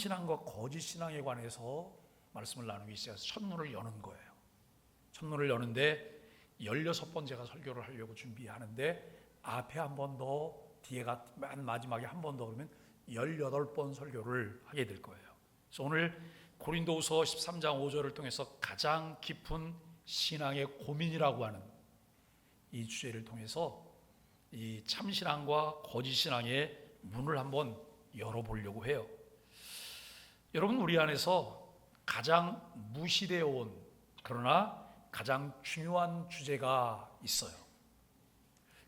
참신앙과 거짓신앙에 관해서 말씀을 나누기 시작해서 첫문을 여는 거예요. 첫문을 여는데 16번째가 설교를 하려고 준비하는데 앞에 한 번 더, 뒤에가 맨 마지막에 한 번 더, 그러면 18번 설교를 하게 될 거예요. 그래서 오늘 고린도후서 13장 5절을 통해서 가장 깊은 신앙의 고민이라고 하는 이 주제를 통해서 이 참신앙과 거짓신앙의 문을 한번 열어보려고 해요. 여러분, 우리 안에서 가장 무시되어 온, 그러나 가장 중요한 주제가 있어요.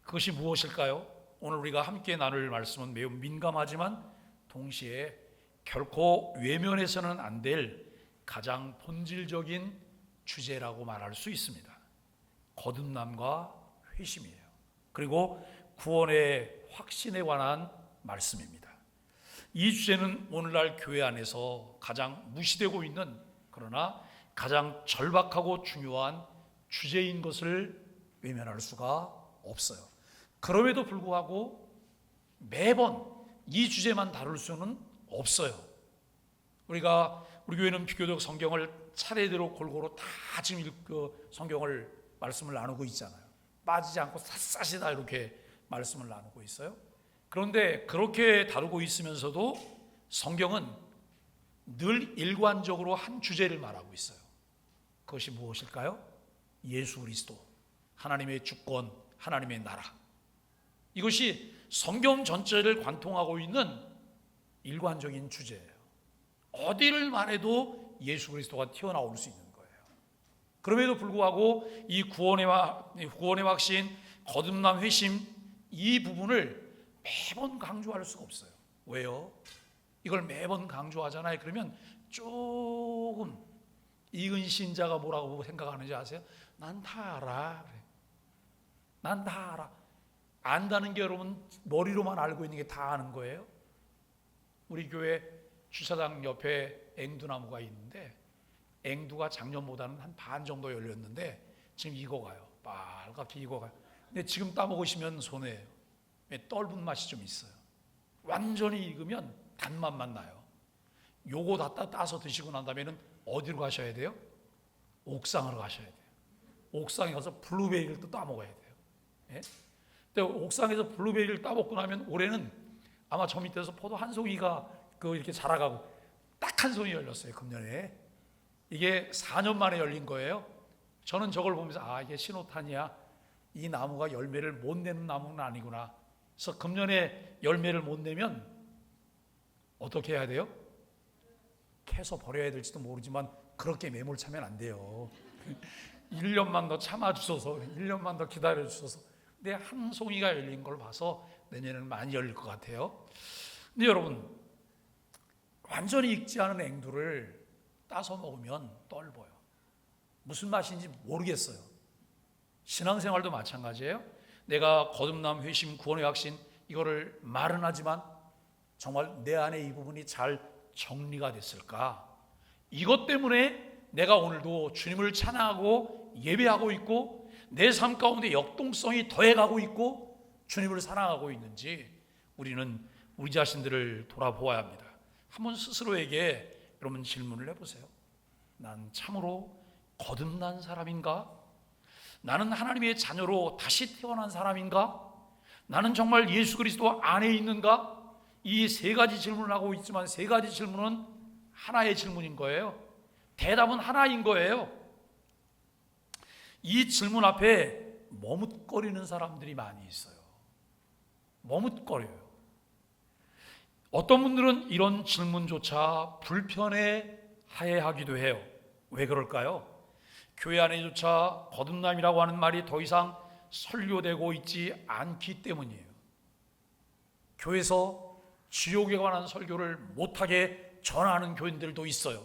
그것이 무엇일까요? 오늘 우리가 함께 나눌 말씀은 매우 민감하지만 동시에 결코 외면해서는 안 될 가장 본질적인 주제라고 말할 수 있습니다. 거듭남과 회심이에요. 그리고 구원의 확신에 관한 말씀입니다. 이 주제는 오늘날 교회 안에서 가장 무시되고 있는, 그러나 가장 절박하고 중요한 주제인 것을 외면할 수가 없어요. 그럼에도 불구하고 매번 이 주제만 다룰 수는 없어요. 우리 교회는 비교적 성경을 차례대로 골고루 다 지금 성경을 말씀을 나누고 있잖아요. 빠지지 않고 샅샅이 다 이렇게 말씀을 나누고 있어요. 그런데 그렇게 다루고 있으면서도 성경은 늘 일관적으로 한 주제를 말하고 있어요. 그것이 무엇일까요? 예수 그리스도, 하나님의 주권, 하나님의 나라. 이것이 성경 전체를 관통하고 있는 일관적인 주제예요. 어디를 말해도 예수 그리스도가 튀어나올 수 있는 거예요. 그럼에도 불구하고 이 구원의 확신, 거듭남, 회심, 이 부분을 매번 강조할 수가 없어요. 왜요? 이걸 매번 강조하잖아요. 그러면 조금 익은 신자가 뭐라고 생각하는지 아세요? 난 다 알아. 난 다 알아. 안다는 게 여러분 머리로만 알고 있는 게 다 아는 거예요? 우리 교회 주차장 옆에 앵두나무가 있는데 앵두가 작년보다는 한 반 정도 열렸는데 지금 익어가요. 빨갛게 익어가요. 근데 지금 따먹으시면 손해예요. 떫은 맛이 좀 있어요. 완전히 익으면 단맛만 나요. 요거 다 따서 드시고 난 다음에는 어디로 가셔야 돼요? 옥상으로 가셔야 돼요. 옥상에 가서 블루베리를 또 따먹어야 돼요. 예? 근데 옥상에서 블루베리를 따먹고 나면 올해는 아마 저 밑에서 포도 한 송이가 이렇게 자라가고 딱 한 송이 열렸어요. 금년에. 이게 4년 만에 열린 거예요. 저는 저걸 보면서 이게 신호탄이야. 이 나무가 열매를 못 내는 나무는 아니구나. 그래서 금년에 열매를 못 내면 어떻게 해야 돼요? 캐서 버려야 될지도 모르지만 그렇게 매몰차면 안 돼요. 1년만 더 참아주셔서, 1년만 더 기다려주셔서. 근데 한 송이가 열린 걸 봐서 내년에는 많이 열릴 것 같아요. 근데 여러분, 완전히 익지 않은 앵두를 따서 먹으면 떫어요. 무슨 맛인지 모르겠어요. 신앙생활도 마찬가지예요. 내가 거듭남, 회심, 구원의 확신, 이거를 말은 하지만 정말 내 안에 이 부분이 잘 정리가 됐을까? 이것 때문에 내가 오늘도 주님을 찬양하고 예배하고 있고 내 삶 가운데 역동성이 더해가고 있고 주님을 사랑하고 있는지 우리는 우리 자신들을 돌아보아야 합니다. 한번 스스로에게 여러분 질문을 해보세요. 난 참으로 거듭난 사람인가? 나는 하나님의 자녀로 다시 태어난 사람인가? 나는 정말 예수 그리스도 안에 있는가? 이 세 가지 질문을 하고 있지만 세 가지 질문은 하나의 질문인 거예요. 대답은 하나인 거예요. 이 질문 앞에 머뭇거리는 사람들이 많이 있어요. 머뭇거려요. 어떤 분들은 이런 질문조차 불편해 하기도 해요. 왜 그럴까요? 교회 안에조차 거듭남이라고 하는 말이 더 이상 설교되고 있지 않기 때문이에요. 교회에서 지옥에 관한 설교를 못하게 전하는 교인들도 있어요.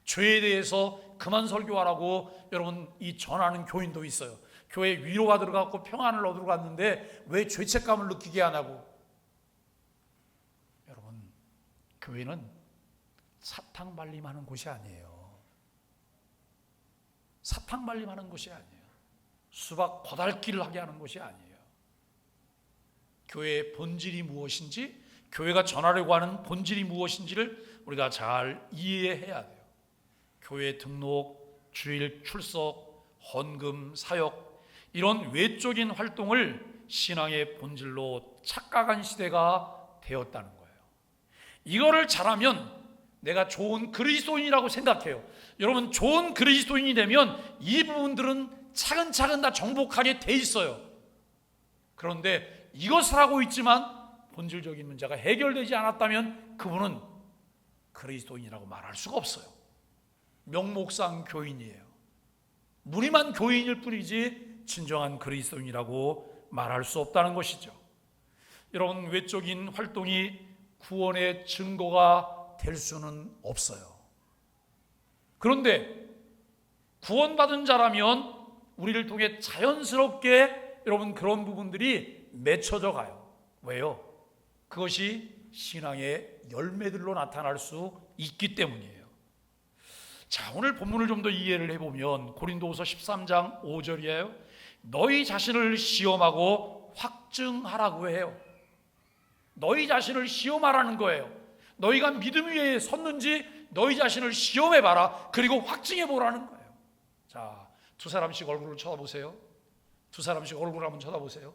죄에 대해서 그만 설교하라고 여러분 이 전하는 교인도 있어요. 교회 위로가 들어갔고 평안을 얻으러 갔는데 왜 죄책감을 느끼게 하냐고. 여러분, 교회는 사탕 발림하는 곳이 아니에요. 사탕 발림하는 곳이 아니에요. 수박 거달기를 하게 하는 곳이 아니에요. 교회의 본질이 무엇인지, 교회가 전하려고 하는 본질이 무엇인지를 우리가 잘 이해해야 돼요. 교회 등록, 주일 출석, 헌금, 사역, 이런 외적인 활동을 신앙의 본질로 착각한 시대가 되었다는 거예요. 이거를 잘하면 내가 좋은 그리스도인이라고 생각해요. 여러분, 좋은 그리스도인이 되면 이 부분들은 차근차근 다 정복하게 돼 있어요. 그런데 이것을 하고 있지만 본질적인 문제가 해결되지 않았다면 그분은 그리스도인이라고 말할 수가 없어요. 명목상 교인이에요. 무림한 교인일 뿐이지 진정한 그리스도인이라고 말할 수 없다는 것이죠. 여러분, 외적인 활동이 구원의 증거가 될 수는 없어요. 그런데 구원받은 자라면 우리를 통해 자연스럽게 여러분 그런 부분들이 맺혀져 가요. 왜요? 그것이 신앙의 열매들로 나타날 수 있기 때문이에요. 자, 오늘 본문을 좀 더 이해를 해보면 고린도후서 13장 5절이에요. 너희 자신을 시험하고 확증하라고 해요. 너희 자신을 시험하라는 거예요. 너희가 믿음 위에 섰는지 너희 자신을 시험해봐라. 그리고 확증해보라는 거예요. 자, 두 사람씩 얼굴을 쳐다보세요. 두 사람씩 얼굴을 한번 쳐다보세요.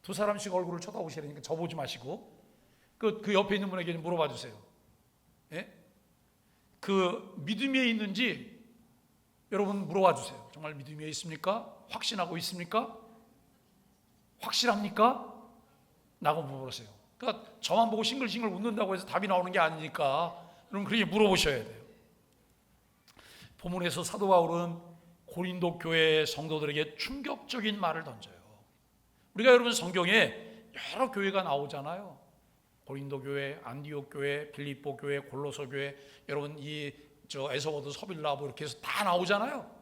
두 사람씩 얼굴을 쳐다보시라니까 저 보지 마시고 그 옆에 있는 분에게 물어봐 주세요. 예? 그 믿음 위에 있는지 여러분 물어봐 주세요. 정말 믿음 위에 있습니까? 확신하고 있습니까? 확실합니까? 라고 물어보세요. 그러니까 저만 보고 싱글싱글 웃는다고 해서 답이 나오는 게 아니니까 여러분 그렇게 물어보셔야 돼요. 본문에서 사도 바울은 고린도 교회 성도들에게 충격적인 말을 던져요. 우리가 여러분 성경에 여러 교회가 나오잖아요. 고린도 교회, 안디옥 교회, 빌립보 교회, 골로새 교회, 여러분 에서워드, 서빌라 이렇게 해서 다 나오잖아요.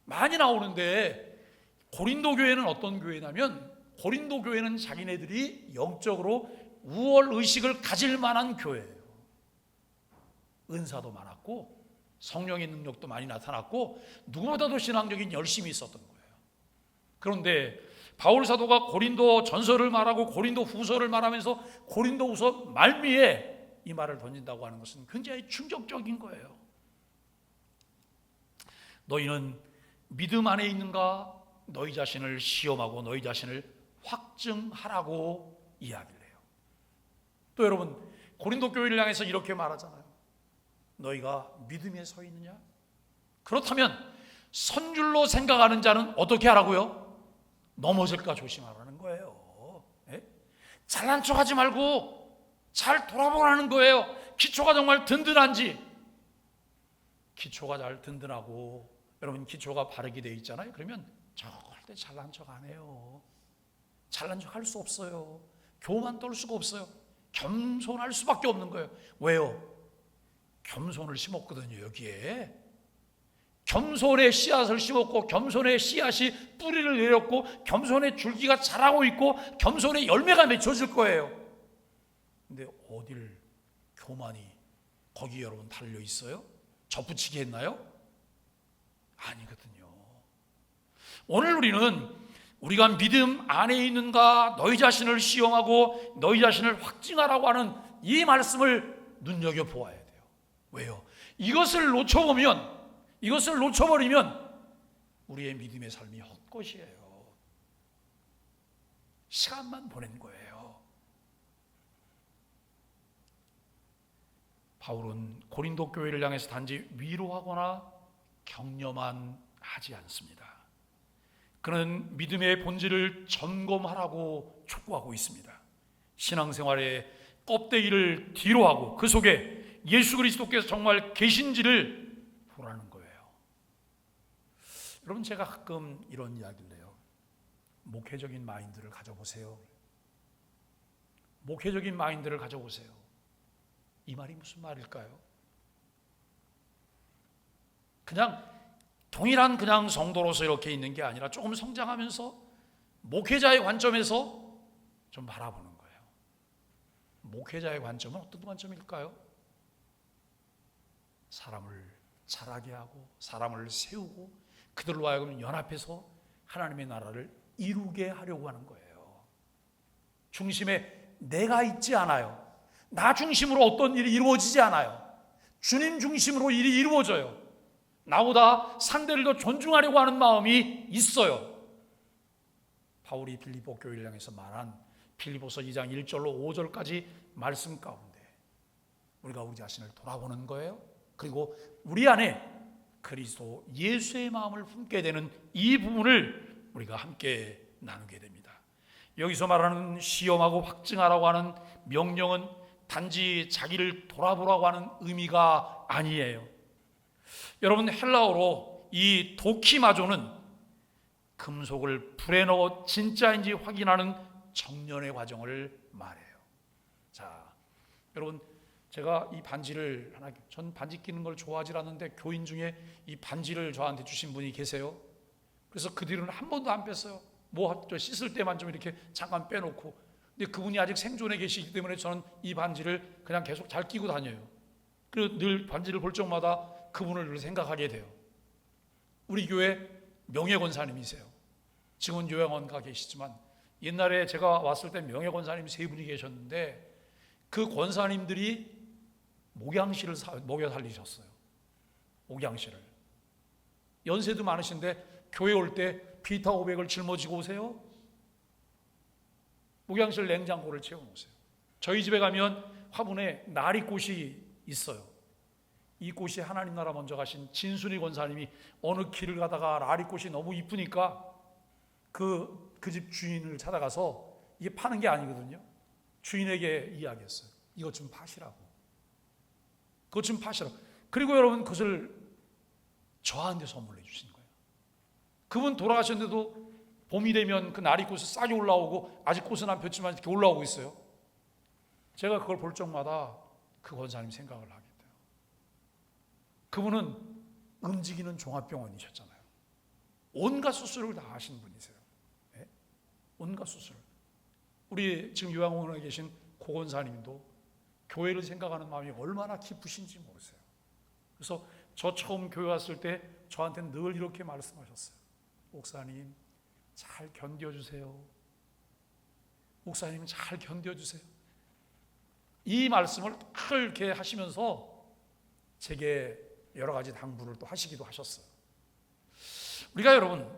많이 나오는데 고린도 교회는 어떤 교회냐면 고린도 교회는 자기네들이 영적으로 우월 의식을 가질 만한 교회예요. 은사도 많았고 성령의 능력도 많이 나타났고 누구보다도 신앙적인 열심이 있었던 거예요. 그런데 바울 사도가 고린도 전서를 말하고 고린도 후서를 말하면서 고린도 후서 말미에 이 말을 던진다고 하는 것은 굉장히 충격적인 거예요. 너희는 믿음 안에 있는가? 너희 자신을 시험하고 너희 자신을 확증하라고 이야기를 해요. 또 여러분 고린도 교회를 향해서 이렇게 말하잖아요. 너희가 믿음에 서 있느냐? 그렇다면 선줄로 생각하는 자는 어떻게 하라고요? 넘어질까 조심하라는 거예요. 예? 잘난 척하지 말고 잘 돌아보라는 거예요. 기초가 정말 든든한지. 기초가 잘 든든하고 여러분 기초가 바르게 돼 있잖아요. 그러면 절대 잘난 척 안 해요. 잘난 척 할 수 없어요. 교만 떨 수가 없어요. 겸손할 수밖에 없는 거예요. 왜요? 겸손을 심었거든요. 여기에 겸손의 씨앗을 심었고 겸손의 씨앗이 뿌리를 내렸고 겸손의 줄기가 자라고 있고 겸손의 열매가 맺혀질 거예요. 근데 어딜 교만이 거기 여러분 달려 있어요? 접붙이게 했나요? 아니거든요. 오늘 우리가 믿음 안에 있는가 너희 자신을 시험하고 너희 자신을 확증하라고 하는 이 말씀을 눈여겨보아야 돼요. 왜요? 이것을 놓쳐버리면 우리의 믿음의 삶이 헛것이에요. 시간만 보낸 거예요. 바울은 고린도 교회를 향해서 단지 위로하거나 격려만 하지 않습니다. 그는 믿음의 본질을 점검하라고 촉구하고 있습니다. 신앙생활의 껍데기를 뒤로 하고 그 속에 예수 그리스도께서 정말 계신지를 보라는 거예요. 여러분 제가 가끔 이런 이야기를 해요. 목회적인 마인드를 가져보세요. 목회적인 마인드를 가져보세요. 이 말이 무슨 말일까요? 그냥 동일한 그냥 성도로서 이렇게 있는 게 아니라 조금 성장하면서 목회자의 관점에서 좀 바라보는 거예요. 목회자의 관점은 어떤 관점일까요? 사람을 자라게 하고 사람을 세우고 그들로 하여금 연합해서 하나님의 나라를 이루게 하려고 하는 거예요. 중심에 내가 있지 않아요. 나 중심으로 어떤 일이 이루어지지 않아요. 주님 중심으로 일이 이루어져요. 나보다 상대를 더 존중하려고 하는 마음이 있어요. 바울이 빌립보 교회를 향해서 말한 빌립보서 2장 1절로 5절까지 말씀 가운데 우리가 우리 자신을 돌아보는 거예요. 그리고 우리 안에 그리스도 예수의 마음을 품게 되는 이 부분을 우리가 함께 나누게 됩니다. 여기서 말하는 시험하고 확증하라고 하는 명령은 단지 자기를 돌아보라고 하는 의미가 아니에요. 여러분, 헬라어로 이 도키마조는 금속을 불에 넣어 진짜인지 확인하는 정련의 과정을 말해요. 자, 여러분, 제가 이 반지를 전 반지 끼는 걸 좋아하지 않는데 교인 중에 이 반지를 저한테 주신 분이 계세요. 그래서 그 뒤로는 한 번도 안 뺐어요. 씻을 때만 좀 이렇게 잠깐 빼놓고. 근데 그분이 아직 생존해 계시기 때문에 저는 이 반지를 그냥 계속 잘 끼고 다녀요. 그리고 늘 반지를 볼 적마다 그분을 늘 생각하게 돼요. 우리 교회 명예권사님이세요. 지금은 요양원가 계시지만 옛날에 제가 왔을 때 명예권사님 3분이 계셨는데 그 권사님들이 목양실을 먹여 살리셨어요. 목양실을. 연세도 많으신데 교회 올 때 비타 500을 짊어지고 오세요. 목양실 냉장고를 채워놓으세요. 저희 집에 가면 화분에 나리꽃이 있어요. 이 꽃이 하나님 나라 먼저 가신 진순이 권사님이 어느 길을 가다가 나리꽃이 너무 이쁘니까 그 집 주인을 찾아가서, 이게 파는 게 아니거든요, 주인에게 이야기했어요. 이것 좀 파시라고. 그것 좀 파시라고. 그리고 여러분, 그것을 저한테 선물해 주신 거예요. 그분 돌아가셨는데도 봄이 되면 그 나리꽃이 싹이 올라오고, 아직 꽃은 안 폈지만 이렇게 올라오고 있어요. 제가 그걸 볼 적마다 그 권사님 생각을 하게 돼요. 그분은 움직이는 종합병원이셨잖아요. 온갖 수술을 다 하신 분이세요. 네? 온갖 수술. 우리 지금 요양원에 계신 고 권사님도 교회를 생각하는 마음이 얼마나 깊으신지 모르세요. 그래서 저 처음 교회 왔을 때 저한테 늘 이렇게 말씀하셨어요. 목사님, 잘 견뎌주세요. 목사님, 잘 견뎌주세요. 이 말씀을 그렇게 하시면서 제게 여러 가지 당부를 또 하시기도 하셨어요. 우리가 여러분,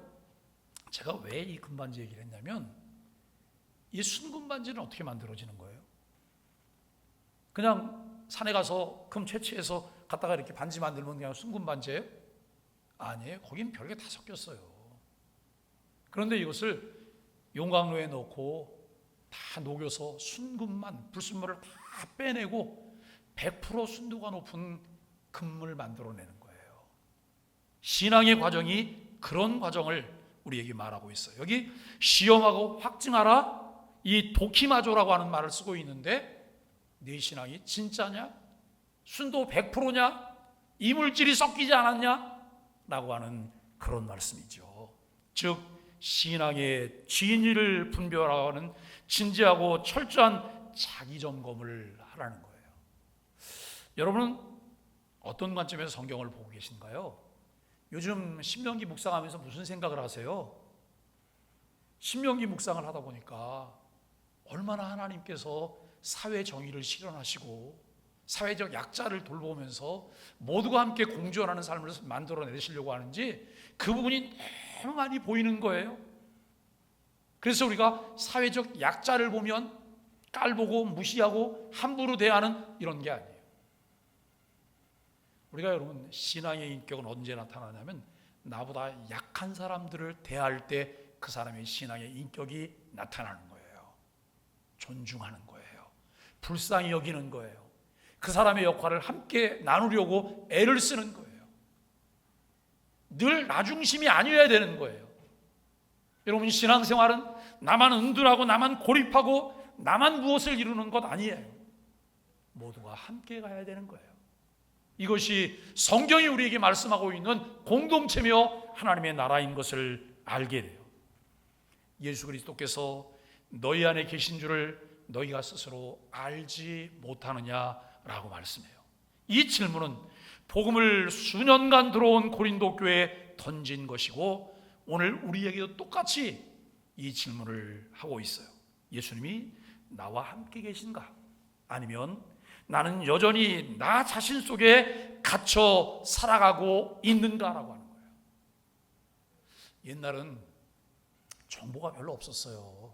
제가 왜 이 금반지 얘기를 했냐면, 이 순금반지는 어떻게 만들어지는 거예요? 그냥 산에 가서 금 채취해서 갖다가 이렇게 반지 만들면 그냥 순금반지예요? 아니에요. 거긴 별게 다 섞였어요. 그런데 이것을 용광로에 넣고 다 녹여서 순금만, 불순물을 다 빼내고 100% 순도가 높은 금을 만들어내는 거예요. 신앙의 과정이 그런 과정을 우리에게 말하고 있어요. 여기 시험하고 확증하라, 이 도키마조라고 하는 말을 쓰고 있는데, 네 신앙이 진짜냐? 순도 100%냐? 이물질이 섞이지 않았냐? 라고 하는 그런 말씀이죠. 즉 신앙의 진위를 분별하는 진지하고 철저한 자기 점검을 하라는 거예요. 여러분은 어떤 관점에서 성경을 보고 계신가요? 요즘 신명기 묵상하면서 무슨 생각을 하세요? 신명기 묵상을 하다 보니까 얼마나 하나님께서 사회 정의를 실현하시고 사회적 약자를 돌보면서 모두가 함께 공존하는 삶을 만들어내시려고 하는지 그 부분이 너무 많이 보이는 거예요. 그래서 우리가 사회적 약자를 보면 깔보고 무시하고 함부로 대하는 이런 게 아니에요. 우리가 여러분, 신앙의 인격은 언제 나타나냐면 나보다 약한 사람들을 대할 때 그 사람의 신앙의 인격이 나타나는 거예요. 존중하는 거예요. 불쌍히 여기는 거예요. 그 사람의 역할을 함께 나누려고 애를 쓰는 거예요. 늘 나 중심이 아니어야 되는 거예요. 여러분, 신앙생활은 나만 은둔하고 나만 고립하고 나만 무엇을 이루는 것 아니에요. 모두가 함께 가야 되는 거예요. 이것이 성경이 우리에게 말씀하고 있는 공동체며 하나님의 나라인 것을 알게 돼요. 예수 그리스도께서 너희 안에 계신 줄을 너희가 스스로 알지 못하느냐라고 말씀해요. 이 질문은 복음을 수년간 들어온 고린도 교회에 던진 것이고 오늘 우리에게도 똑같이 이 질문을 하고 있어요. 예수님이 나와 함께 계신가? 아니면 나는 여전히 나 자신 속에 갇혀 살아가고 있는가라고 하는 거예요. 옛날은 정보가 별로 없었어요.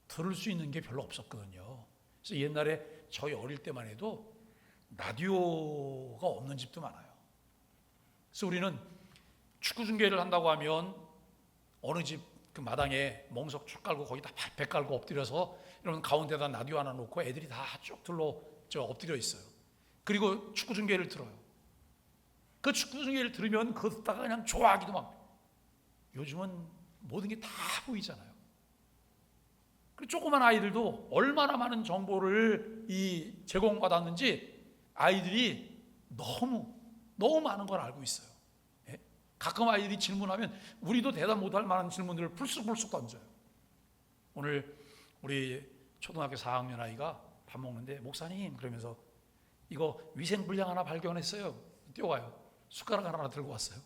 들을 수 있는 게 별로 없었거든요. 그래서 옛날에 저희 어릴 때만 해도 라디오가 없는 집도 많아요. 그래서 우리는 축구 중계를 한다고 하면 어느 집 그 마당에 멍석 쭉 깔고 거기다 배 깔고 엎드려서 이러면 가운데다 라디오 하나 놓고 애들이 다 쭉 엎드려 있어요. 그리고 축구 중계를 들어요. 그 축구 중계를 들으면 그거 듣다가 그냥 좋아하기도 막. 요즘은 모든 게 다 보이잖아요. 그리고 조그만 아이들도 얼마나 많은 정보를 제공받았는지 아이들이 너무 많은 걸 알고 있어요. 예? 가끔 아이들이 질문하면 우리도 대답 못할 만한 질문들을 불쑥불쑥 던져요. 오늘 우리 초등학교 4학년 아이가 밥 먹는데 목사님 그러면서 이거 위생불량 하나 발견했어요. 뛰어와요. 숟가락 하나 들고 왔어요.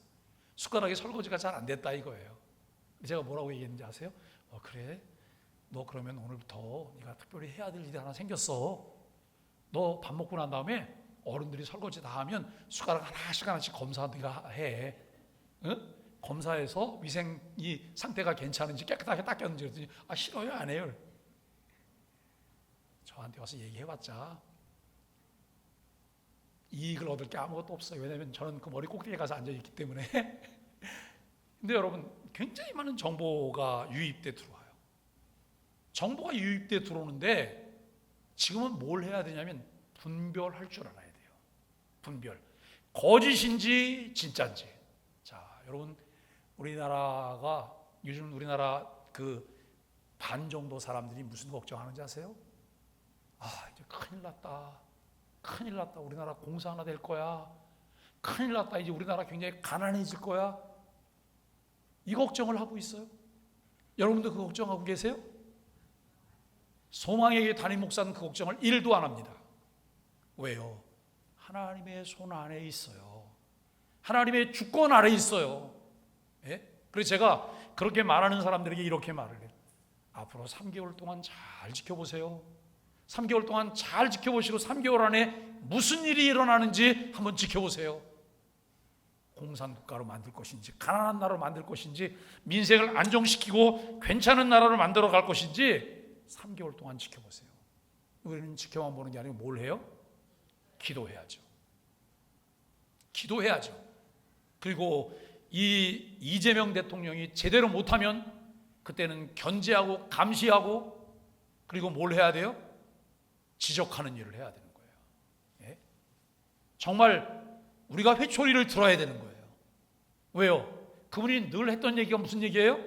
숟가락이 설거지가 잘 안 됐다 이거예요. 제가 뭐라고 얘기했는지 아세요? 그래? 너 그러면 오늘부터 네가 특별히 해야 될 일이 하나 생겼어. 너 밥 먹고 난 다음에 어른들이 설거지 다 하면 숟가락 하나씩 검사 네가 해. 응? 검사해서 위생이 상태가 괜찮은지 깨끗하게 닦였는지 그랬더니 싫어요 안 해요. 저한테 와서 얘기해봤자 이익을 얻을 게 아무것도 없어요. 왜냐하면 저는 그 머리 꼭대기에 가서 앉아있기 때문에. 근데 여러분 굉장히 많은 정보가 유입돼 들어와요. 정보가 유입돼 들어오는데 지금은 뭘 해야 되냐면 분별할 줄 알아야 돼요. 분별. 거짓인지 진짜인지. 자, 여러분 요즘 우리나라 그 반 정도 사람들이 무슨 걱정하는지 아세요? 이제 큰일 났다. 우리나라 공사 하나 될 거야. 큰일 났다. 이제 우리나라 굉장히 가난해질 거야. 이 걱정을 하고 있어요. 여러분도 그 걱정하고 계세요? 소망의 담임 목사는 그 걱정을 1도 안 합니다. 왜요? 하나님의 손 안에 있어요. 하나님의 주권 아래 있어요. 예? 그래서 제가 그렇게 말하는 사람들에게 이렇게 말을 해요. 앞으로 3개월 동안 잘 지켜보세요. 3개월 동안 잘 지켜보시고 3개월 안에 무슨 일이 일어나는지 한번 지켜보세요. 공산국가로 만들 것인지 가난한 나라로 만들 것인지 민생을 안정시키고 괜찮은 나라로 만들어 갈 것인지 3개월 동안 지켜보세요. 우리는 지켜만 보는 게 아니고 뭘 해요? 기도해야죠. 그리고 이재명 대통령이 제대로 못하면 그때는 견제하고 감시하고 그리고 뭘 해야 돼요? 지적하는 일을 해야 되는 거예요. 예? 정말 우리가 회초리를 들어야 되는 거예요. 왜요? 그분이 늘 했던 얘기가 무슨 얘기예요?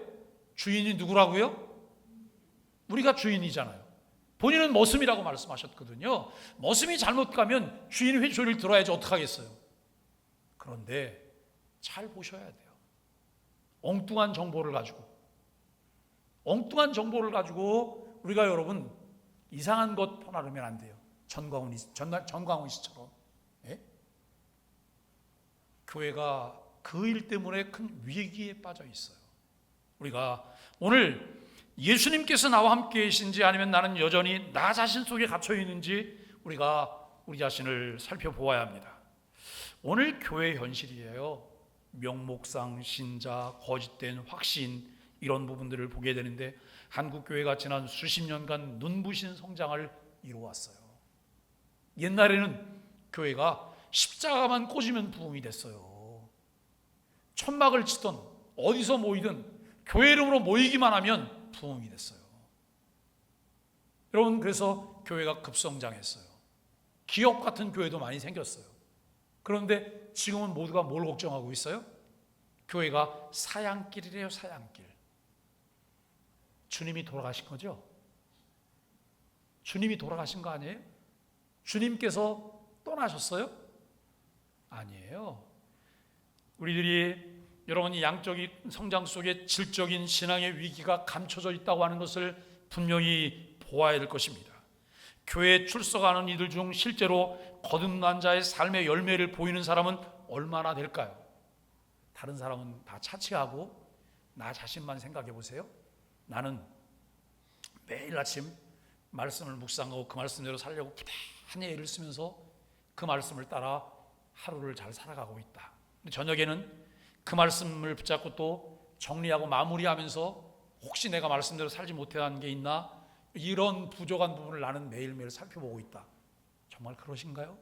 주인이 누구라고요? 우리가 주인이잖아요. 본인은 머슴이라고 말씀하셨거든요. 머슴이 잘못 가면 주인이 회초리를 들어야지 어떡하겠어요. 그런데 잘 보셔야 돼요. 엉뚱한 정보를 가지고 우리가 여러분 이상한 것 퍼나르면 안 돼요. 전광훈 씨처럼. 예? 교회가 그 일 때문에 큰 위기에 빠져 있어요. 우리가 오늘 예수님께서 나와 함께 계신지 아니면 나는 여전히 나 자신 속에 갇혀 있는지 우리가 우리 자신을 살펴보아야 합니다. 오늘 교회 현실이에요. 명목상, 신자, 거짓된 확신 이런 부분들을 보게 되는데 한국 교회가 지난 수십 년간 눈부신 성장을 이루어왔어요. 옛날에는 교회가 십자가만 꽂으면 부흥이 됐어요. 천막을 치던 어디서 모이든 교회 이름으로 모이기만 하면 부흥이 됐어요. 여러분 그래서 교회가 급성장했어요. 기업 같은 교회도 많이 생겼어요. 그런데 지금은 모두가 뭘 걱정하고 있어요? 교회가 사양길이래요. 사양길. 주님이 돌아가신 거죠? 주님이 돌아가신 거 아니에요? 주님께서 떠나셨어요? 아니에요. 우리들이 여러분이 양적인 성장 속에 질적인 신앙의 위기가 감춰져 있다고 하는 것을 분명히 보아야 될 것입니다. 교회에 출석하는 이들 중 실제로 거듭난 자의 삶의 열매를 보이는 사람은 얼마나 될까요? 다른 사람은 다 차치하고 나 자신만 생각해 보세요. 나는 매일 아침 말씀을 묵상하고 그 말씀대로 살려고 부단히 애를 쓰면서 그 말씀을 따라 하루를 잘 살아가고 있다. 저녁에는 그 말씀을 붙잡고 또 정리하고 마무리하면서 혹시 내가 말씀대로 살지 못한 게 있나, 이런 부족한 부분을 나는 매일매일 살펴보고 있다. 정말 그러신가요?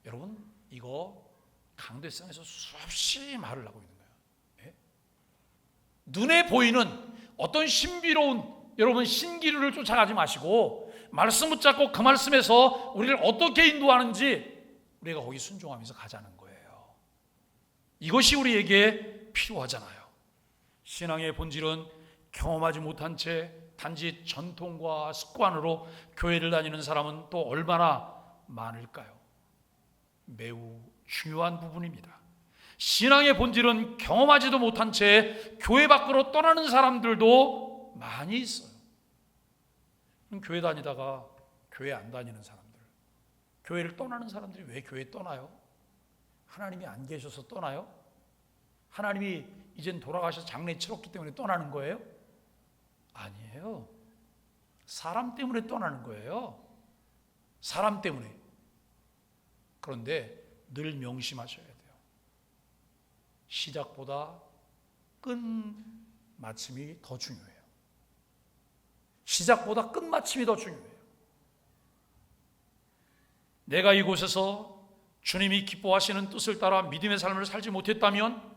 여러분, 이거 강대상에서 수없이 말을 하고 있는 거예요. 예? 눈에 보이는 어떤 신비로운 여러분 신기루를 쫓아가지 마시고 말씀 붙잡고 그 말씀에서 우리를 어떻게 인도하는지 우리가 거기 순종하면서 가자는 거예요. 이것이 우리에게 필요하잖아요. 신앙의 본질은 경험하지 못한 채 단지 전통과 습관으로 교회를 다니는 사람은 또 얼마나 많을까요? 매우 중요한 부분입니다. 신앙의 본질은 경험하지도 못한 채 교회 밖으로 떠나는 사람들도 많이 있어요. 교회 다니다가 교회 안 다니는 사람들, 교회를 떠나는 사람들이 왜 교회 떠나요? 하나님이 안 계셔서 떠나요? 하나님이 이젠 돌아가셔서 장례 치렀기 때문에 떠나는 거예요? 아니에요. 사람 때문에 떠나는 거예요. 사람 때문에. 그런데 늘 명심하셔야 돼요. 시작보다 끝마침이 더 중요해요. 시작보다 끝마침이 더 중요해요. 내가 이곳에서 주님이 기뻐하시는 뜻을 따라 믿음의 삶을 살지 못했다면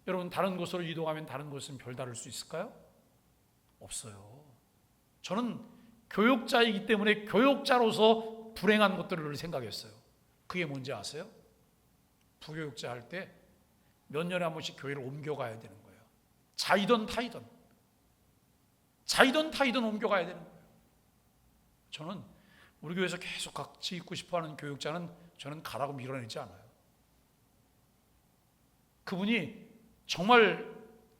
여러분, 다른 곳으로 이동하면 다른 곳은 별다를 수 있을까요? 없어요. 저는 교육자이기 때문에 교육자로서 불행한 것들을 생각했어요. 그게 뭔지 아세요? 부교육자 할 때 몇 년에 한 번씩 교회를 옮겨가야 되는 거예요. 자이든 타이든 옮겨가야 되는 거예요. 저는 우리 교회에서 계속 같이 있고 싶어하는 교육자는 저는 가라고 밀어내지 않아요. 그분이 정말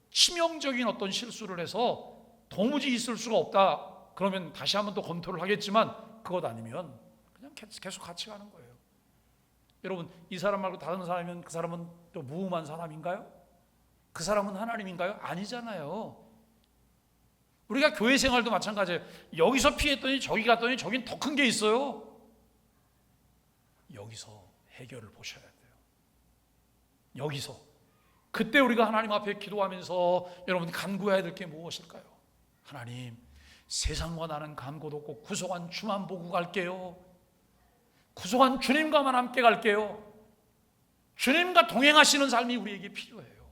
치명적인 어떤 실수를 해서 도무지 있을 수가 없다 그러면 다시 한번 또 검토를 하겠지만, 그것 아니면 그냥 계속 같이 가는 거예요. 여러분, 이 사람 말고 다른 사람이면 그 사람은 또 무음한 사람인가요? 그 사람은 하나님인가요? 아니잖아요. 우리가 교회 생활도 마찬가지예요. 여기서 피했더니 저기 갔더니 저긴 더 큰 게 있어요. 여기서 해결을 보셔야 돼요. 여기서. 그때 우리가 하나님 앞에 기도하면서 여러분 간구해야 될 게 무엇일까요? 하나님, 세상과 나는 간고도 없고 구속한 주만 보고 갈게요. 구속한 주님과만 함께 갈게요. 주님과 동행하시는 삶이 우리에게 필요해요.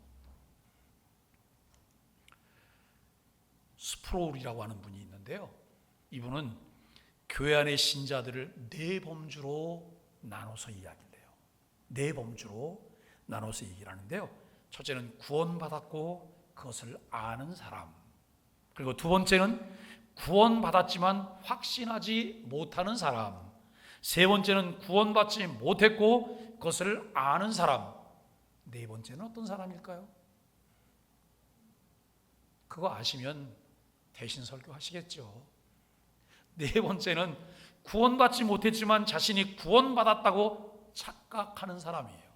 스프롤이라고 하는 분이 있는데요, 이분은 교회 안의 신자들을 네 범주로 나눠서 이야기를 해요. 네 범주로 나눠서 얘기를 하는데요, 첫째는 구원받았고 그것을 아는 사람, 그리고 두 번째는 구원받았지만 확신하지 못하는 사람, 세 번째는 구원받지 못했고 그것을 아는 사람, 네 번째는 어떤 사람일까요? 그거 아시면 대신 설교하시겠죠. 네 번째는 구원받지 못했지만 자신이 구원받았다고 착각하는 사람이에요.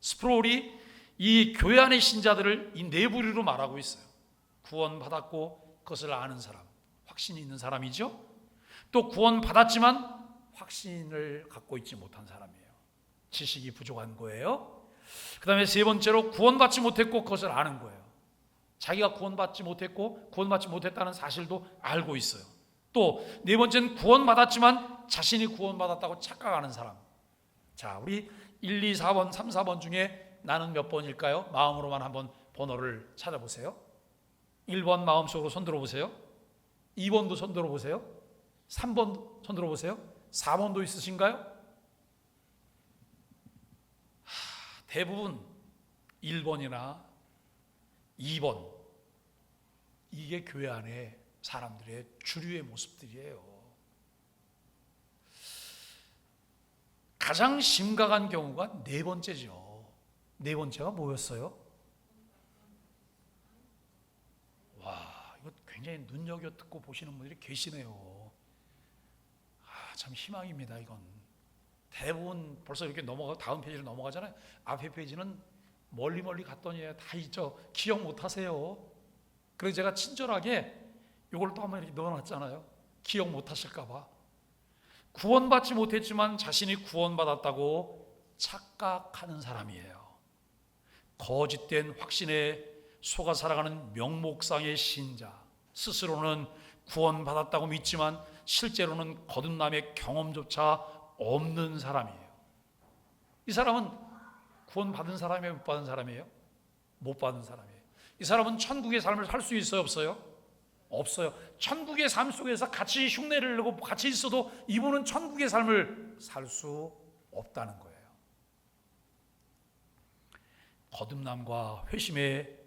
스프롤이 이 교회 안의 신자들을 이 네 부류로 말하고 있어요. 구원받았고 그것을 아는 사람, 확신이 있는 사람이죠. 또 구원받았지만 확신을 갖고 있지 못한 사람이에요. 지식이 부족한 거예요. 그 다음에 세 번째로 구원받지 못했고 그것을 아는 거예요. 자기가 구원받지 못했고 구원받지 못했다는 사실도 알고 있어요. 또 네 번째는 구원받았지만 자신이 구원받았다고 착각하는 사람. 자, 우리 1, 2, 4번, 3, 4번 중에 나는 몇 번일까요? 마음으로만 한번 번호를 찾아보세요. 1번 마음속으로 손 들어보세요. 2번도 손 들어보세요. 3번 손 들어보세요. 4번도 있으신가요? 대부분 1번이나 2번, 이게 교회 안에 사람들의 주류의 모습들이에요. 가장 심각한 경우가 네 번째죠. 네 번째가 뭐였어요? 와, 이거 굉장히 눈여겨 듣고 보시는 분들이 계시네요. 참 희망입니다. 이건 대부분 벌써 이렇게 넘어가, 다음 페이지로 넘어가잖아요. 앞에 페이지는 멀리 갔더니 다 있죠. 기억 못 하세요. 그래서 제가 친절하게 이걸 또 한번 이렇게 넣어놨잖아요. 기억 못 하실까 봐. 구원받지 못했지만 자신이 구원받았다고 착각하는 사람이에요. 거짓된 확신에 속아 살아가는 명목상의 신자, 스스로는 구원받았다고 믿지만 실제로는 거듭남의 경험조차 없는 사람이에요. 이 사람은 구원받은 사람이에요? 못 받은 사람이에요? 못 받은 사람이에요. 이 사람은 천국의 삶을 살 수 있어요? 없어요? 없어요. 천국의 삶 속에서 같이 흉내를 내고 같이 있어도 이분은 천국의 삶을 살 수 없다는 거예요. 거듭남과 회심의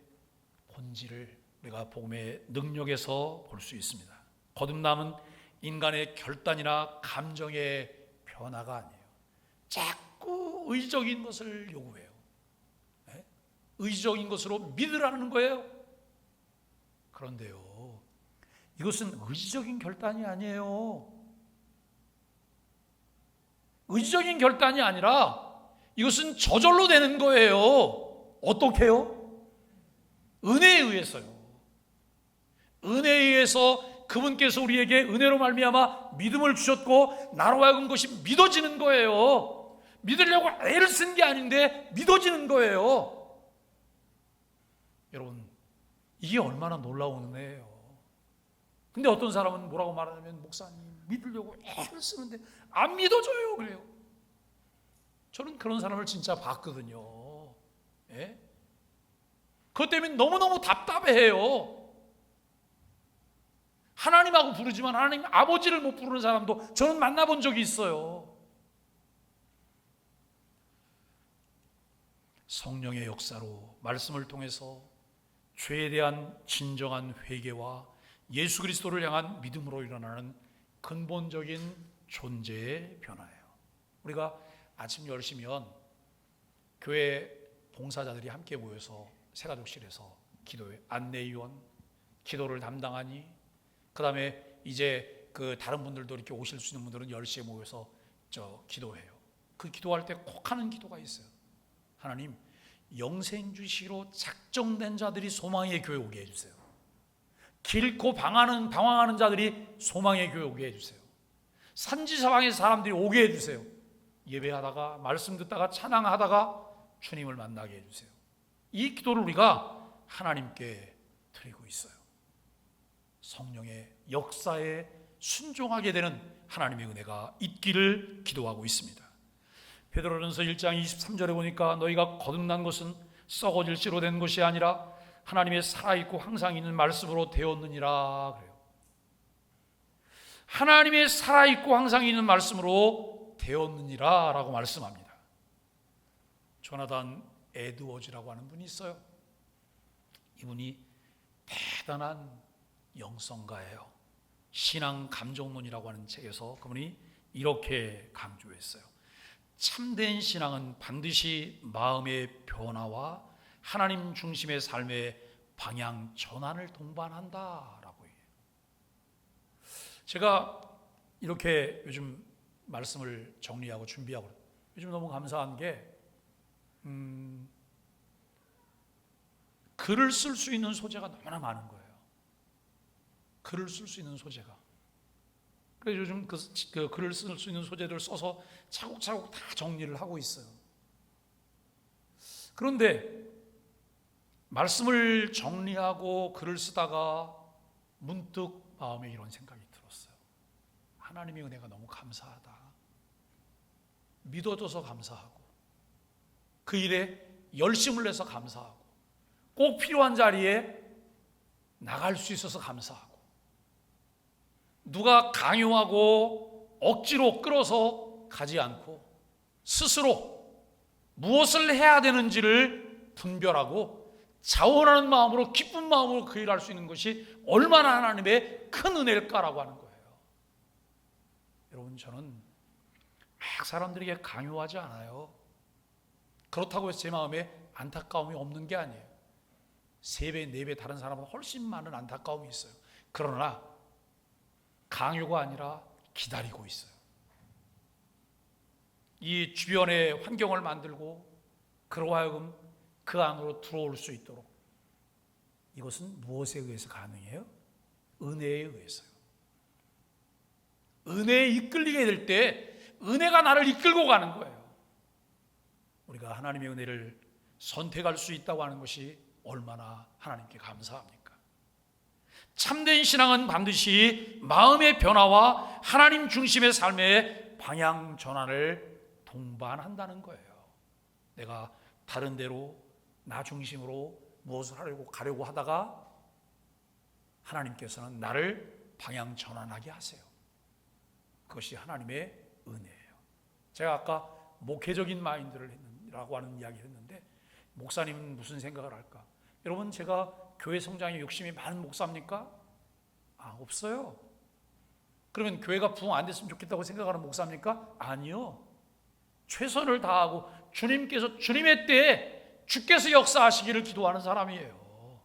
본질을 우리가 복음의 능력에서 볼 수 있습니다. 거듭남은 인간의 결단이나 감정의 변화가 아니에요. 자꾸 의적인 것을 요구해요. 의적인 것으로 믿으라는 거예요. 그런데요, 이것은 의지적인 결단이 아니에요. 의지적인 결단이 아니라 이것은 저절로 되는 거예요. 어떻게 해요? 은혜에 의해서요. 은혜에 의해서 그분께서 우리에게 은혜로 말미암아 믿음을 주셨고 나로 하여금 그것이 믿어지는 거예요. 믿으려고 애를 쓴 게 아닌데 믿어지는 거예요. 여러분, 이게 얼마나 놀라운 은혜예요. 근데 어떤 사람은 뭐라고 말하냐면, 목사님 믿으려고 애를 쓰는데 안 믿어져요 그래요. 저는 그런 사람을 진짜 봤거든요. 예? 그것 때문에 너무너무 답답해해요. 하나님하고 부르지만 하나님 아버지를 못 부르는 사람도 저는 만나본 적이 있어요. 성령의 역사로 말씀을 통해서 죄에 대한 진정한 회개와 예수 그리스도를 향한 믿음으로 일어나는 근본적인 존재의 변화예요. 우리가 아침 10시면 교회 봉사자들이 함께 모여서 새가족실에서 기도회, 안내위원, 기도를 담당하니, 그 다음에 이제 그 다른 분들도 이렇게 오실 수 있는 분들은 10시에 모여서 기도해요. 그 기도할 때 꼭 하는 기도가 있어요. 하나님, 영생 주시기로 작정된 자들이 소망의 교회 오게 해주세요. 길고 방황하는 자들이 소망의 교회 오게 해주세요. 산지사방의 사람들이 오게 해주세요. 예배하다가 말씀 듣다가 찬양하다가 주님을 만나게 해주세요. 이 기도를 우리가 하나님께 드리고 있어요. 성령의 역사에 순종하게 되는 하나님의 은혜가 있기를 기도하고 있습니다. 베드로전서 1장 23절에 보니까 너희가 거듭난 것은 썩어질 씨로 된 것이 아니라 하나님의 살아있고 항상 있는 말씀으로 되었느니라 그래요. 하나님의 살아있고 항상 있는 말씀으로 되었느니라 라고 말씀합니다. 조나단 에드워즈라고 하는 분이 있어요. 이분이 대단한 영성가예요. 신앙 감정론이라고 하는 책에서 그분이 이렇게 강조했어요. 참된 신앙은 반드시 마음의 변화와 하나님 중심의 삶의 방향 전환을 동반한다라고 해요. 제가 이렇게 요즘 말씀을 정리하고 준비하고 요즘 너무 감사한 게 글을 쓸 수 있는 소재가 너무나 많은 거예요. 글을 쓸 수 있는 소재가. 그래서 요즘 그 글을 쓸 수 있는 소재들을 써서 차곡차곡 다 정리를 하고 있어요. 그런데 말씀을 정리하고 글을 쓰다가 문득 마음에 이런 생각이 들었어요. 하나님의 은혜가 너무 감사하다. 믿어줘서 감사하고 그 일에 열심을 내서 감사하고 꼭 필요한 자리에 나갈 수 있어서 감사하고 누가 강요하고 억지로 끌어서 가지 않고 스스로 무엇을 해야 되는지를 분별하고 자원하는 마음으로 기쁜 마음으로 그 일을 할 수 있는 것이 얼마나 하나님의 큰 은혜일까라고 하는 거예요. 여러분, 저는 막 사람들에게 강요하지 않아요. 그렇다고 해서 제 마음에 안타까움이 없는 게 아니에요. 3배, 4배 다른 사람보다 훨씬 많은 안타까움이 있어요. 그러나 강요가 아니라 기다리고 있어요. 이 주변의 환경을 만들고 그로 하여금 그 안으로 들어올 수 있도록 이것은 무엇에 의해서 가능해요? 은혜에 의해서요. 은혜에 이끌리게 될 때 은혜가 나를 이끌고 가는 거예요. 우리가 하나님의 은혜를 선택할 수 있다고 하는 것이 얼마나 하나님께 감사합니까? 참된 신앙은 반드시 마음의 변화와 하나님 중심의 삶의 방향 전환을 동반한다는 거예요. 내가 다른 데로 나 중심으로 무엇을 가려고 하다가 하나님께서는 나를 방향 전환하게 하세요. 그것이 하나님의 은혜예요. 제가 아까 목회적인 마인드라고 하는 이야기를 했는데, 목사님은 무슨 생각을 할까? 여러분, 제가 교회 성장에 욕심이 많은 목사입니까? 없어요. 그러면 교회가 부흥 안 됐으면 좋겠다고 생각하는 목사입니까? 아니요. 최선을 다하고 주님께서 주님의 때에 주께서 역사하시기를 기도하는 사람이에요.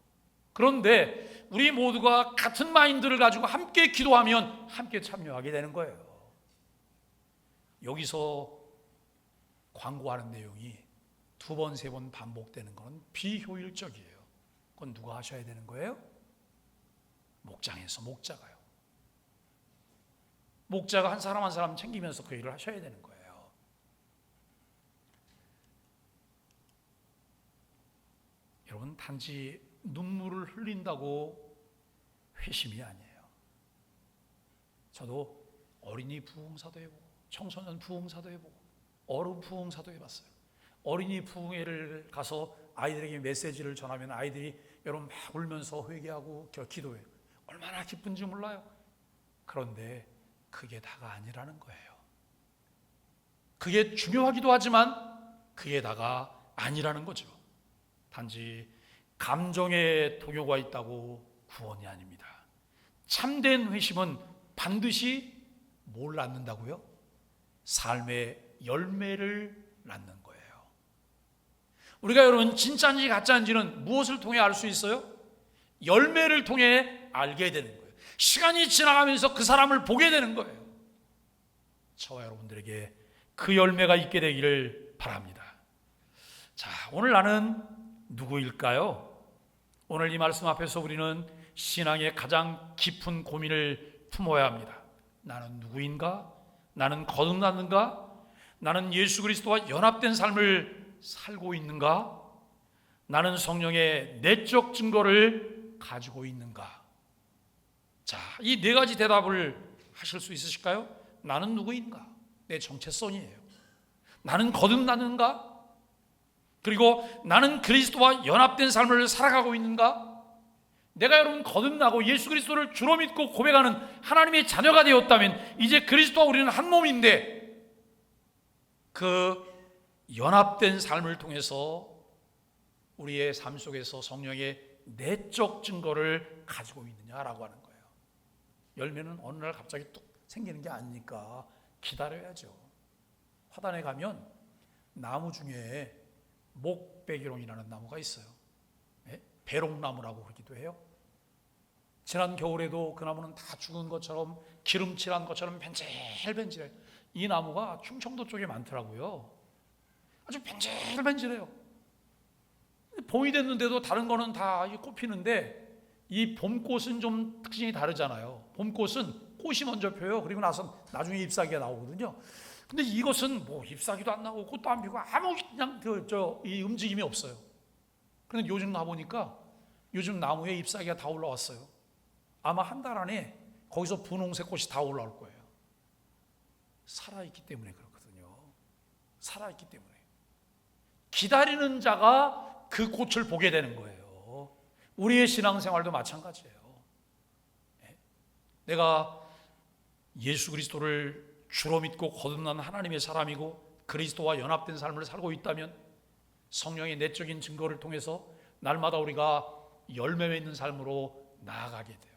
그런데 우리 모두가 같은 마인드를 가지고 함께 기도하면 함께 참여하게 되는 거예요. 여기서 광고하는 내용이 2번, 3번 반복되는 건 비효율적이에요. 그건 누가 하셔야 되는 거예요? 목장에서 목자가요. 목자가 한 사람 한 사람 챙기면서 그 일을 하셔야 되는 거예요. 여러분, 단지 눈물을 흘린다고 회심이 아니에요. 저도 어린이 부흥사도 해보고 청소년 부흥사도 해보고 어른 부흥사도 해봤어요. 어린이 부흥회를 가서 아이들에게 메시지를 전하면 아이들이 여러분 막 울면서 회개하고 기도해요. 얼마나 기쁜지 몰라요. 그런데 그게 다가 아니라는 거예요. 그게 중요하기도 하지만 그게 다가 아니라는 거죠. 단지 감정의 동요가 있다고 구원이 아닙니다. 참된 회심은 반드시 뭘 낳는다고요? 삶의 열매를 낳는 거예요. 우리가 여러분 진짜인지 가짜인지는 무엇을 통해 알 수 있어요? 열매를 통해 알게 되는 거예요. 시간이 지나가면서 그 사람을 보게 되는 거예요. 저와 여러분들에게 그 열매가 있게 되기를 바랍니다. 자, 오늘 나는 누구일까요? 오늘 이 말씀 앞에서 우리는 신앙의 가장 깊은 고민을 품어야 합니다. 나는 누구인가? 나는 거듭났는가? 나는 예수 그리스도와 연합된 삶을 살고 있는가? 나는 성령의 내적 증거를 가지고 있는가? 자, 이 네 가지 대답을 하실 수 있으실까요? 나는 누구인가? 내 정체성이에요. 나는 거듭났는가? 그리고 나는 그리스도와 연합된 삶을 살아가고 있는가? 내가 여러분 거듭나고 예수 그리스도를 주로 믿고 고백하는 하나님의 자녀가 되었다면 이제 그리스도와 우리는 한 몸인데, 그 연합된 삶을 통해서 우리의 삶 속에서 성령의 내적 증거를 가지고 있느냐라고 하는 거예요. 열매는 어느 날 갑자기 뚝 생기는 게 아니니까 기다려야죠. 화단에 가면 나무 중에 목배기롱이라는 나무가 있어요. 배롱나무라고 그러기도 해요. 지난 겨울에도 그 나무는 다 죽은 것처럼 기름칠한 것처럼 벤질벤질해요. 이 나무가 충청도 쪽에 많더라고요. 아주 벤질벤질해요. 봄이 됐는데도 다른 거는 다 꽃피는데 이 봄꽃은 좀 특징이 다르잖아요. 봄꽃은 꽃이 먼저 펴요. 그리고 나서 나중에 잎사귀가 나오거든요. 근데 이것은 뭐 잎사귀도 안 나오고 꽃도 안 피고 아무 그냥 이 움직임이 없어요. 그런데 요즘 가보니까 요즘 나무에 잎사귀가 다 올라왔어요. 아마 한 달 안에 거기서 분홍색 꽃이 다 올라올 거예요. 살아있기 때문에 그렇거든요. 살아있기 때문에. 기다리는 자가 그 꽃을 보게 되는 거예요. 우리의 신앙생활도 마찬가지예요. 내가 예수 그리스도를 주로 믿고 거듭난 하나님의 사람이고 그리스도와 연합된 삶을 살고 있다면 성령의 내적인 증거를 통해서 날마다 우리가 열매 맺는 삶으로 나아가게 돼요.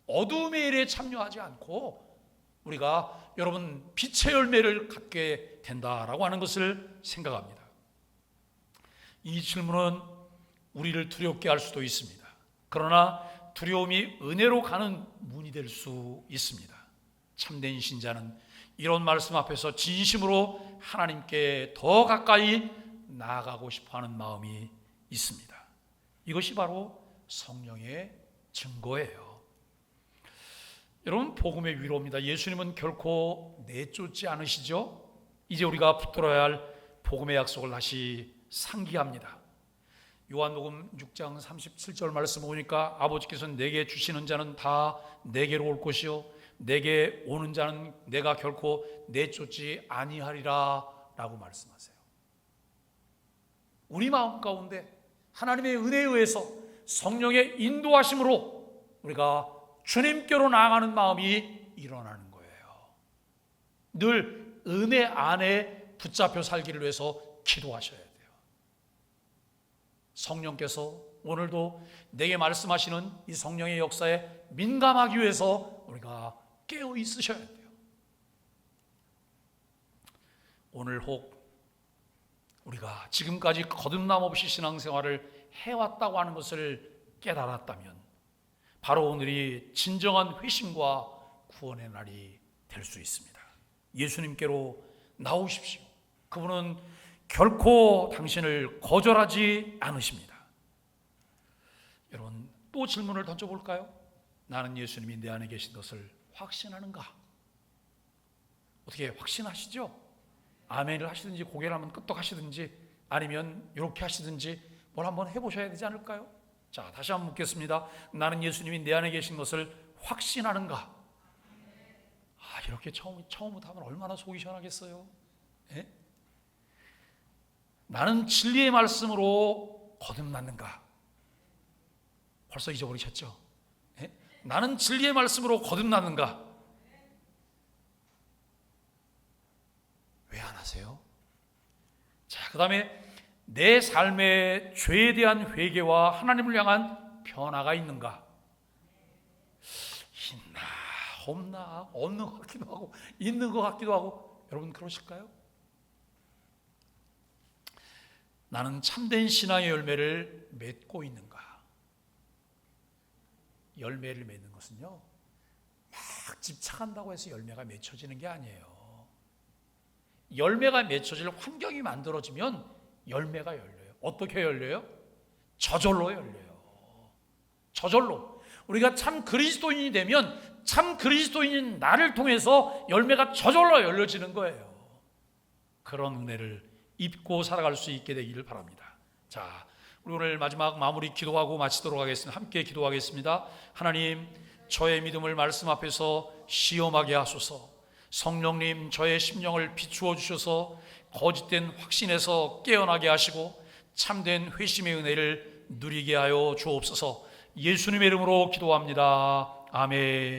어두움의 일에 참여하지 않고 우리가 여러분 빛의 열매를 갖게 된다라고 하는 것을 생각합니다. 이 질문은 우리를 두렵게 할 수도 있습니다. 그러나 두려움이 은혜로 가는 문이 될 수 있습니다. 참된 신자는 이런 말씀 앞에서 진심으로 하나님께 더 가까이 나아가고 싶어하는 마음이 있습니다. 이것이 바로 성령의 증거예요. 여러분, 복음의 위로입니다. 예수님은 결코 내쫓지 않으시죠? 이제 우리가 붙들어야 할 복음의 약속을 다시 상기합니다. 요한복음 6장 37절 말씀 보니까 아버지께서는 내게 주시는 자는 다 내게로 올 것이요 내게 오는 자는 내가 결코 내쫓지 아니하리라 라고 말씀하세요. 우리 마음 가운데 하나님의 은혜에 의해서 성령의 인도하심으로 우리가 주님께로 나아가는 마음이 일어나는 거예요. 늘 은혜 안에 붙잡혀 살기를 위해서 기도하셔야 돼요. 성령께서 오늘도 내게 말씀하시는 이 성령의 역사에 민감하기 위해서 우리가 깨어 있으셔야 돼요. 오늘 혹 우리가 지금까지 거듭남 없이 신앙생활을 해왔다고 하는 것을 깨달았다면 바로 오늘이 진정한 회심과 구원의 날이 될 수 있습니다. 예수님께로 나오십시오. 그분은 결코 당신을 거절하지 않으십니다. 여러분, 또 질문을 던져볼까요? 나는 예수님이 내 안에 계신 것을 확신하는가? 어떻게 확신하시죠? 아멘을 하시든지 고개를 한번 끄덕 하시든지 아니면 이렇게 하시든지 뭘 한번 해보셔야 되지 않을까요? 자, 다시 한번 묻겠습니다. 나는 예수님이 내 안에 계신 것을 확신하는가? 이렇게 처음부터 하면 얼마나 속이 시원하겠어요? 예? 나는 진리의 말씀으로 거듭났는가? 벌써 잊어버리셨죠? 예? 나는 진리의 말씀으로 거듭났는가? 왜 안 하세요? 자, 그 다음에 내 삶의 죄에 대한 회개와 하나님을 향한 변화가 있는가? 있나 없나? 없는 것 같기도 하고 있는 것 같기도 하고. 여러분 그러실까요? 나는 참된 신앙의 열매를 맺고 있는가? 열매를 맺는 것은요, 막 집착한다고 해서 열매가 맺혀지는 게 아니에요. 열매가 맺혀질 환경이 만들어지면 열매가 열려요. 어떻게 열려요? 저절로 열려요. 저절로. 우리가 참 그리스도인이 되면 참 그리스도인인 나를 통해서 열매가 저절로 열려지는 거예요. 그런 은혜를 입고 살아갈 수 있게 되기를 바랍니다. 자, 우리 오늘 마지막 마무리 기도하고 마치도록 하겠습니다. 함께 기도하겠습니다. 하나님, 저의 믿음을 말씀 앞에서 시험하게 하소서. 성령님, 저의 심령을 비추어 주셔서 거짓된 확신에서 깨어나게 하시고 참된 회심의 은혜를 누리게 하여 주옵소서. 예수님의 이름으로 기도합니다. 아멘.